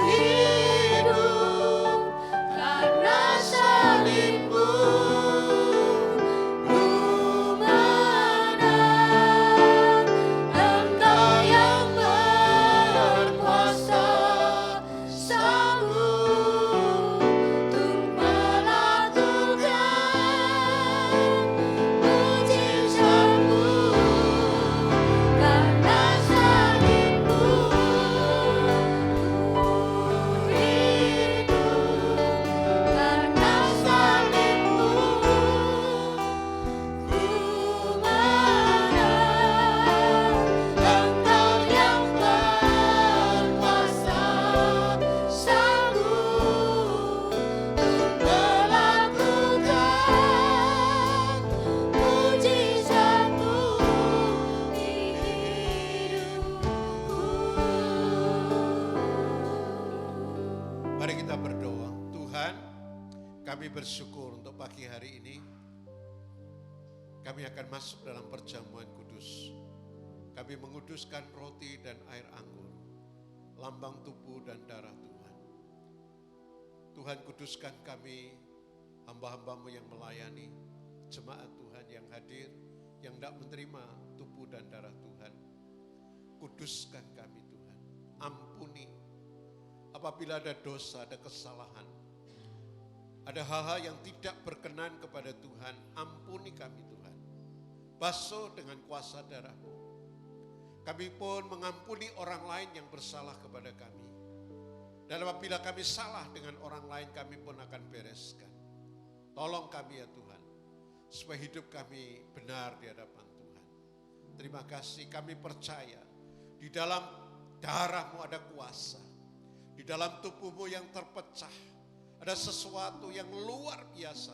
hidup. Karena salib-Mu, ku menang. Engkau yang berkuasa, sanggup untuk melakukan mujizat-Mu. Karena salib-Mu, ku hidup. Karena salib-Mu, ku menang. Engkau yang berkuasa, sanggup untuk melakukan mujizat-Mu di hidupku. Mari kita berdoa. Tuhan, kami bersyukur untuk pagi hari ini. Kami akan masuk dalam perjamuan kudus. Kami menguduskan roti dan air anggur. lambang tubuh dan darah Tuhan. Tuhan, kuduskan kami, hamba-hambamu yang melayani, jemaat Tuhan yang hadir, yang tidak menerima tubuh dan darah Tuhan. Kuduskan kami Tuhan, ampuni apabila ada dosa, ada kesalahan, ada hal-hal yang tidak berkenan kepada Tuhan, ampuni kami Tuhan. Basuh dengan kuasa darah-Mu. Kami pun mengampuni orang lain yang bersalah kepada kami. Dan apabila kami salah dengan orang lain, kami pun akan bereskan. Tolong kami ya Tuhan, supaya hidup kami benar di hadapan Tuhan. Terima kasih, kami percaya di dalam darah-Mu ada kuasa. Di dalam tubuh-Mu yang terpecah, ada sesuatu yang luar biasa,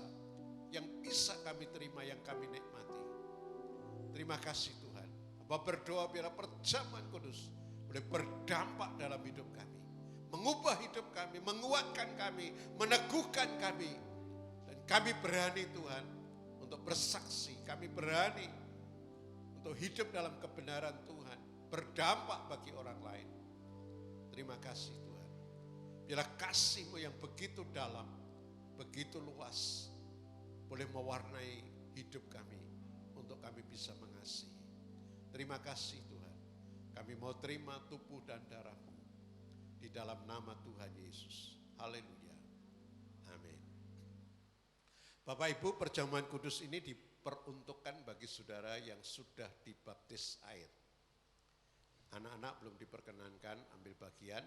yang bisa kami terima, yang kami nikmati. Terima kasih Tuhan. Hamba berdoa biar perjamuan kudus boleh berdampak dalam hidup kami. Mengubah hidup kami, menguatkan kami, meneguhkan kami. Dan kami berani Tuhan untuk bersaksi, kami berani untuk hidup dalam kebenaran Tuhan, berdampak bagi orang lain. Terima kasih Tuhan. Biarlah kasih-Mu yang begitu dalam, begitu luas, boleh mewarnai hidup kami untuk kami bisa mengasihi. Terima kasih Tuhan. Kami mau terima tubuh dan darah-Mu di dalam nama Tuhan Yesus. Haleluya. Amin. Bapak Ibu, perjamuan kudus ini diperuntukkan bagi saudara yang sudah dibaptis air. Anak-anak belum diperkenankan ambil bagian.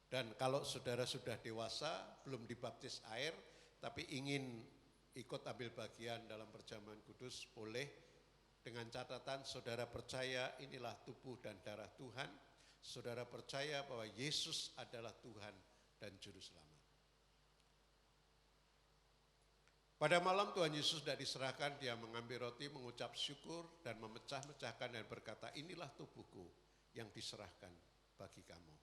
Dan kalau saudara sudah dewasa, belum dibaptis air, tapi ingin ikut ambil bagian dalam perjamuan kudus, boleh, dengan catatan saudara percaya inilah tubuh dan darah Tuhan. Saudara percaya bahwa Yesus adalah Tuhan dan Juru Selamat. Pada malam Tuhan Yesus sudah diserahkan, dia mengambil roti, mengucap syukur dan memecah-mecahkan dan berkata, inilah tubuhku yang diserahkan bagi kamu.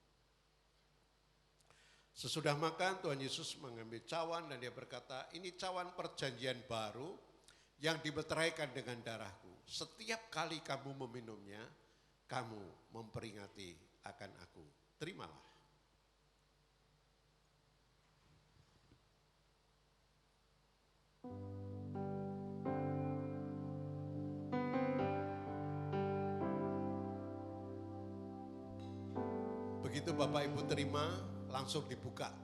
Sesudah makan Tuhan Yesus mengambil cawan dan dia berkata, ini cawan perjanjian baru yang dimeteraikan dengan darahku. Setiap kali kamu meminumnya, kamu memperingati akan aku. Terimalah. Begitu Bapak Ibu terima, langsung dibuka.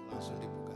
Langsung dibuka.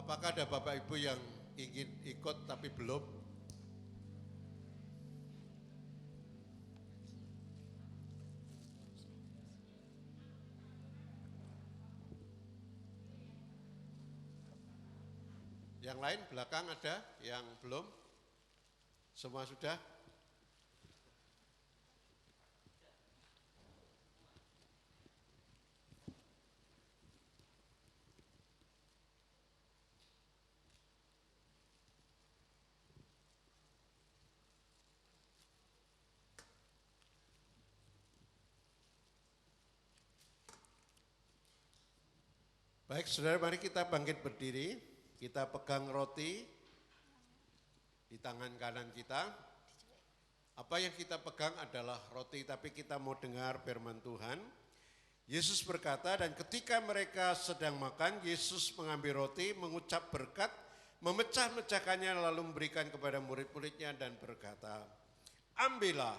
Apakah ada Bapak Ibu yang ingin ikut tapi belum? Yang lain belakang ada yang belum? Semua sudah? Baik, saudara, mari kita bangkit berdiri. Kita pegang roti di tangan kanan kita. Apa yang kita pegang adalah roti, tapi kita mau dengar firman Tuhan. Yesus berkata, dan ketika mereka sedang makan, Yesus mengambil roti, mengucap berkat, memecah-mecahkannya lalu memberikan kepada murid-muridnya dan berkata, ambillah,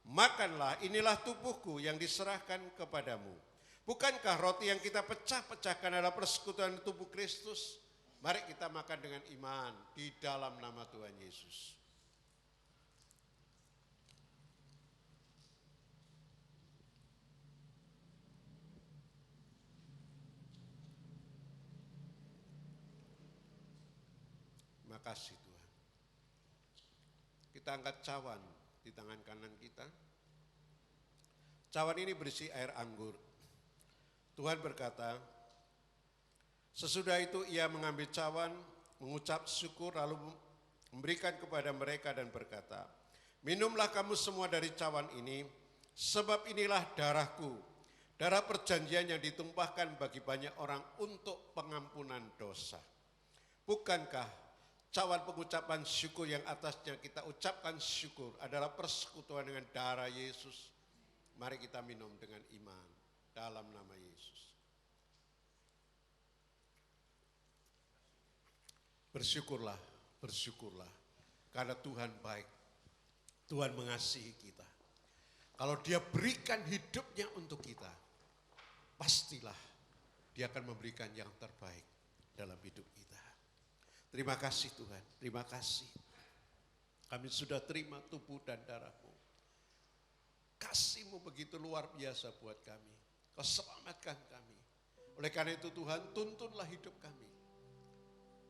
makanlah, inilah tubuhku yang diserahkan kepadamu. Bukankah roti yang kita pecah-pecahkan adalah persekutuan tubuh Kristus? Mari kita makan dengan iman di dalam nama Tuhan Yesus. Terima kasih Tuhan. Kita angkat cawan di tangan kanan kita. Cawan ini berisi air anggur. Tuhan berkata, sesudah itu ia mengambil cawan, mengucap syukur lalu memberikan kepada mereka dan berkata, minumlah kamu semua dari cawan ini, sebab inilah darahku, darah perjanjian yang ditumpahkan bagi banyak orang untuk pengampunan dosa. Bukankah cawan pengucapan syukur yang atasnya kita ucapkan syukur adalah persekutuan dengan darah Yesus? Mari kita minum dengan iman dalam nama Yesus. Bersyukurlah, bersyukurlah, karena Tuhan baik, Tuhan mengasihi kita. Kalau Dia berikan hidupnya untuk kita, pastilah Dia akan memberikan yang terbaik dalam hidup kita. Terima kasih Tuhan, terima kasih. Kami sudah terima tubuh dan darah-Mu. Kasih-Mu begitu luar biasa buat kami. Kau selamatkan kami. Oleh karena itu Tuhan, tuntunlah hidup kami.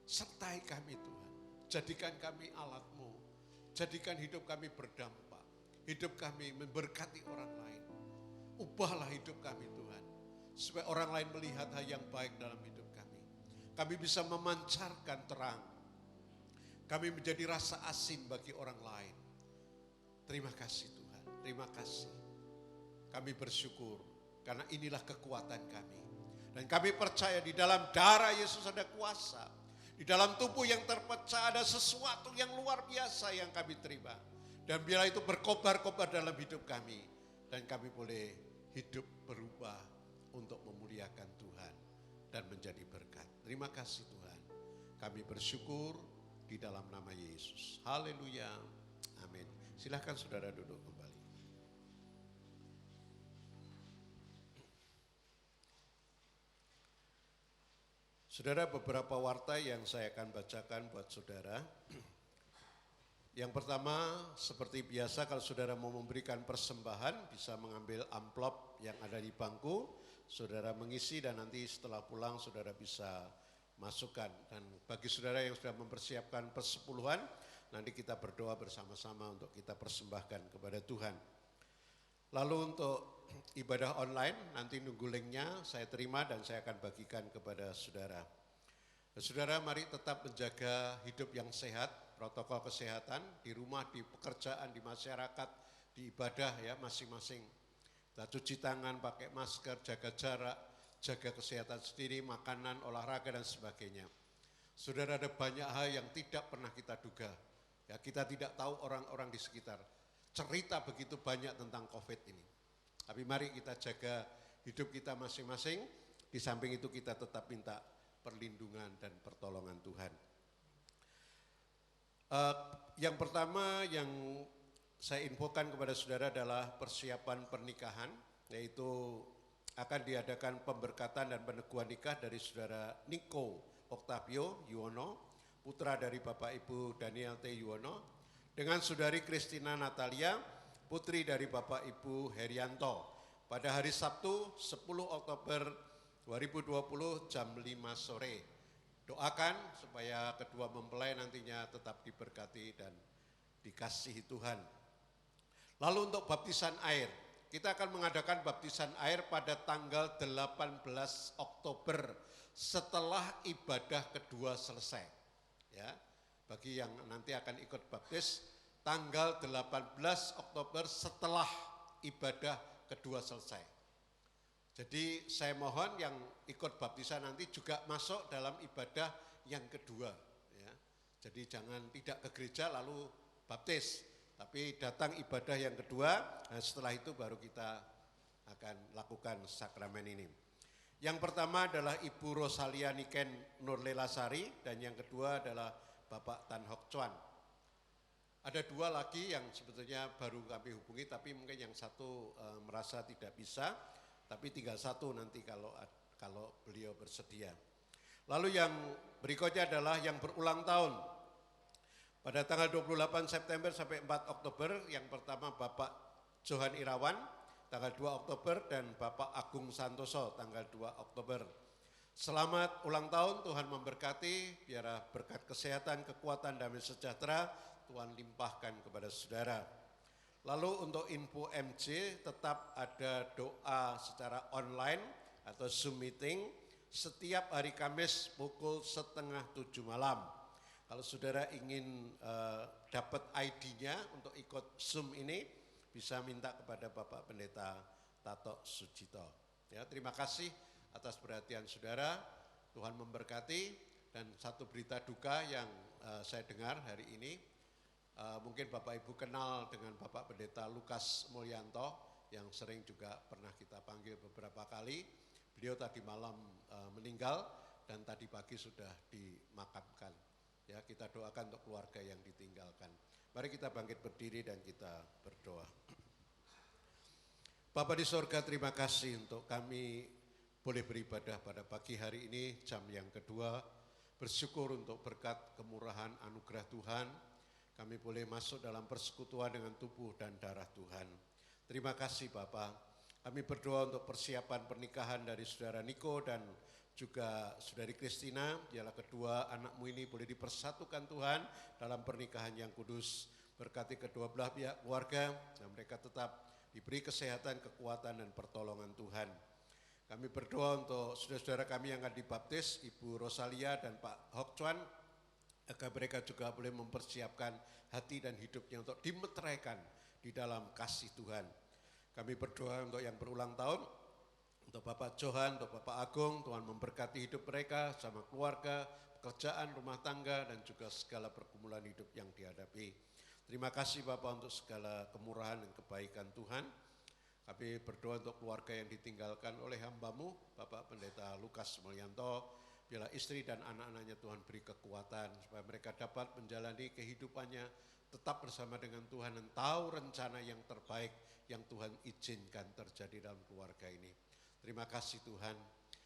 Sertai kami Tuhan, jadikan kami alat-Mu, jadikan hidup kami berdampak, hidup kami memberkati orang lain. Ubahlah hidup kami Tuhan, supaya orang lain melihat hal yang baik dalam hidup kami. Kami bisa memancarkan terang, kami menjadi rasa asin bagi orang lain. Terima kasih Tuhan, terima kasih. Kami bersyukur, karena inilah kekuatan kami. Dan kami percaya di dalam darah Yesus ada kuasa. Di dalam tubuh yang terpecah ada sesuatu yang luar biasa yang kami terima. Dan biarlah itu berkobar-kobar dalam hidup kami. Dan kami boleh hidup berubah untuk memuliakan Tuhan dan menjadi berkat. Terima kasih Tuhan. Kami bersyukur di dalam nama Yesus. Haleluya. Amin. Silakan saudara duduk kembali. Saudara, beberapa warta yang saya akan bacakan buat saudara. Yang pertama, seperti biasa kalau saudara mau memberikan persembahan, bisa mengambil amplop yang ada di bangku, saudara mengisi dan nanti setelah pulang saudara bisa masukkan. Dan bagi saudara yang sudah mempersiapkan persepuluhan, nanti kita berdoa bersama-sama untuk kita persembahkan kepada Tuhan. Lalu untuk ibadah online, nanti nunggu linknya saya terima dan saya akan bagikan kepada saudara. Saudara, mari tetap menjaga hidup yang sehat, protokol kesehatan di rumah, di pekerjaan, di masyarakat, di ibadah ya masing-masing. Kita cuci tangan, pakai masker, jaga jarak, jaga kesehatan sendiri, makanan, olahraga dan sebagainya. Saudara, ada banyak hal yang tidak pernah kita duga. Ya, kita tidak tahu orang-orang di sekitar. Cerita begitu banyak tentang COVID ini. Tapi mari kita jaga hidup kita masing-masing. Di samping itu kita tetap minta perlindungan dan pertolongan Tuhan. Yang pertama yang saya infokan kepada saudara adalah persiapan pernikahan. Yaitu akan diadakan pemberkatan dan peneguhan nikah dari saudara Niko Octavio Yuwono, putra dari Bapak Ibu Daniel T. Yuwono, dengan Saudari Christina Natalia, putri dari Bapak Ibu Herianto, pada hari Sabtu 10 Oktober 2020 jam 5 sore. Doakan supaya kedua mempelai nantinya tetap diberkati dan dikasihi Tuhan. Lalu untuk baptisan air, kita akan mengadakan baptisan air pada tanggal 18 Oktober setelah ibadah kedua selesai. Ya, bagi yang nanti akan ikut baptis, tanggal 18 Oktober setelah ibadah kedua selesai. Jadi saya mohon yang ikut baptisan nanti juga masuk dalam ibadah yang kedua. Ya. Jadi jangan tidak ke gereja lalu baptis, tapi datang ibadah yang kedua, nah setelah itu baru kita akan lakukan sakramen ini. Yang pertama adalah Ibu Rosalia Niken Nurlela Sari dan yang kedua adalah Bapak Tan Hock Chuan. Ada dua lagi yang sebetulnya baru kami hubungi tapi mungkin yang satu merasa tidak bisa, tapi tinggal satu nanti kalau beliau bersedia. Lalu yang berikutnya adalah yang berulang tahun. Pada tanggal 28 September sampai 4 Oktober, yang pertama Bapak Johan Irawan, tanggal 2 Oktober, dan Bapak Agung Santoso, tanggal 2 Oktober. Selamat ulang tahun, Tuhan memberkati, biar berkat kesehatan, kekuatan, damai sejahtera, Tuhan limpahkan kepada saudara. Lalu untuk info MC, tetap ada doa secara online atau Zoom meeting, setiap hari Kamis pukul 6:30 malam. Kalau saudara ingin dapat ID-nya untuk ikut Zoom ini, bisa minta kepada Bapak Pendeta Tato Sujito. Ya, terima kasih atas perhatian saudara, Tuhan memberkati. Dan satu berita duka yang saya dengar hari ini, mungkin Bapak Ibu kenal dengan Bapak Pendeta Lukas Mulyanto, yang sering juga pernah kita panggil beberapa kali. Beliau tadi malam meninggal dan tadi pagi sudah dimakamkan. Ya, kita doakan untuk keluarga yang ditinggalkan. Mari kita bangkit berdiri dan kita berdoa. Bapa di sorga, terima kasih untuk kami boleh beribadah pada pagi hari ini, jam yang kedua. Bersyukur untuk berkat kemurahan anugerah Tuhan, kami boleh masuk dalam persekutuan dengan tubuh dan darah Tuhan. Terima kasih Bapa. Kami berdoa untuk persiapan pernikahan dari Saudara Niko dan juga Saudari Christina, ialah kedua anakmu ini boleh dipersatukan Tuhan dalam pernikahan yang kudus. Berkati kedua belah pihak keluarga dan mereka tetap diberi kesehatan, kekuatan dan pertolongan Tuhan. Kami berdoa untuk saudara-saudara kami yang akan dibaptis, Ibu Rosalia dan Pak Hock Chuan, agar mereka juga boleh mempersiapkan hati dan hidupnya untuk dimeteraikan di dalam kasih Tuhan. Kami berdoa untuk yang berulang tahun, untuk Bapak Johan, untuk Bapak Agung, Tuhan memberkati hidup mereka sama keluarga, pekerjaan, rumah tangga, dan juga segala pergumulan hidup yang dihadapi. Terima kasih Bapak untuk segala kemurahan dan kebaikan Tuhan. Kami berdoa untuk keluarga yang ditinggalkan oleh hamba-Mu, Bapak Pendeta Lukas Mulyanto, biarlah istri dan anak-anaknya Tuhan beri kekuatan, supaya mereka dapat menjalani kehidupannya tetap bersama dengan Tuhan dan tahu rencana yang terbaik yang Tuhan izinkan terjadi dalam keluarga ini. Terima kasih Tuhan,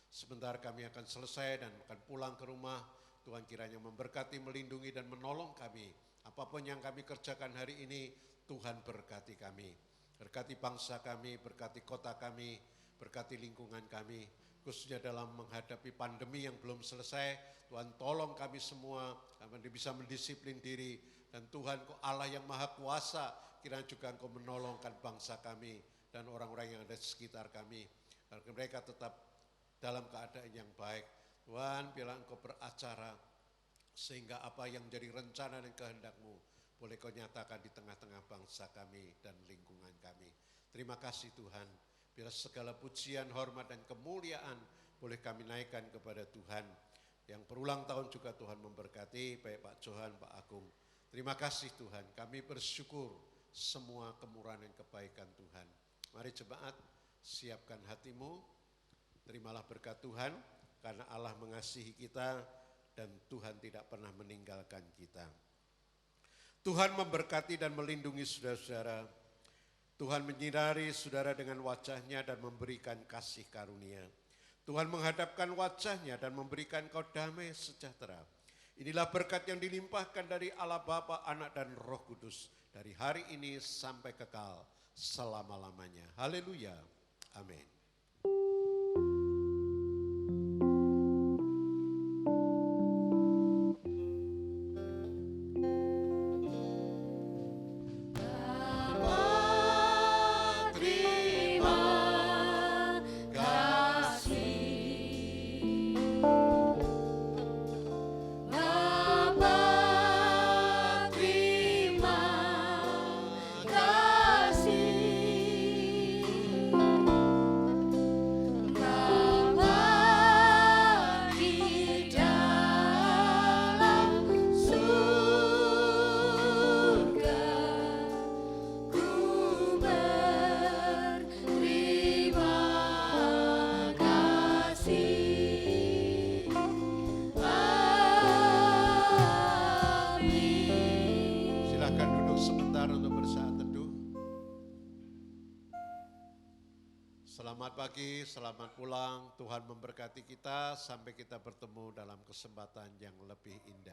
sebentar kami akan selesai dan akan pulang ke rumah. Tuhan kiranya memberkati, melindungi dan menolong kami. Apapun yang kami kerjakan hari ini, Tuhan berkati kami. Berkati bangsa kami, berkati kota kami, berkati lingkungan kami. Khususnya dalam menghadapi pandemi yang belum selesai, Tuhan tolong kami semua, kami bisa mendisiplin diri. Dan Tuhan, Kau Allah yang Maha Kuasa, kiranya juga Engkau menolongkan bangsa kami dan orang-orang yang ada di sekitar kami. Agar mereka tetap dalam keadaan yang baik. Tuhan, biarlah Engkau beracara sehingga apa yang jadi rencana dan kehendak-Mu boleh Kau nyatakan di tengah-tengah bangsa kami dan lingkungan kami. Terima kasih Tuhan. Biar segala pujian, hormat dan kemuliaan boleh kami naikkan kepada Tuhan. Yang berulang tahun juga Tuhan memberkati, baik Pak Johan, Pak Agung. Terima kasih Tuhan. Kami bersyukur semua kemurahan dan kebaikan Tuhan. Mari jemaat, siapkan hatimu, terimalah berkat Tuhan, karena Allah mengasihi kita dan Tuhan tidak pernah meninggalkan kita. Tuhan memberkati dan melindungi saudara-saudara. Tuhan menyinari saudara dengan wajah-Nya dan memberikan kasih karunia. Tuhan menghadapkan wajahnya dan memberikan kau damai sejahtera. Inilah berkat yang dilimpahkan dari Allah Bapa, Anak dan Roh Kudus dari hari ini sampai kekal selama-lamanya. Haleluya. Amin. Silakan duduk sebentar untuk bersaat teduh. Selamat pagi, selamat pulang. Tuhan memberkati kita sampai kita bertemu dalam kesempatan yang lebih indah.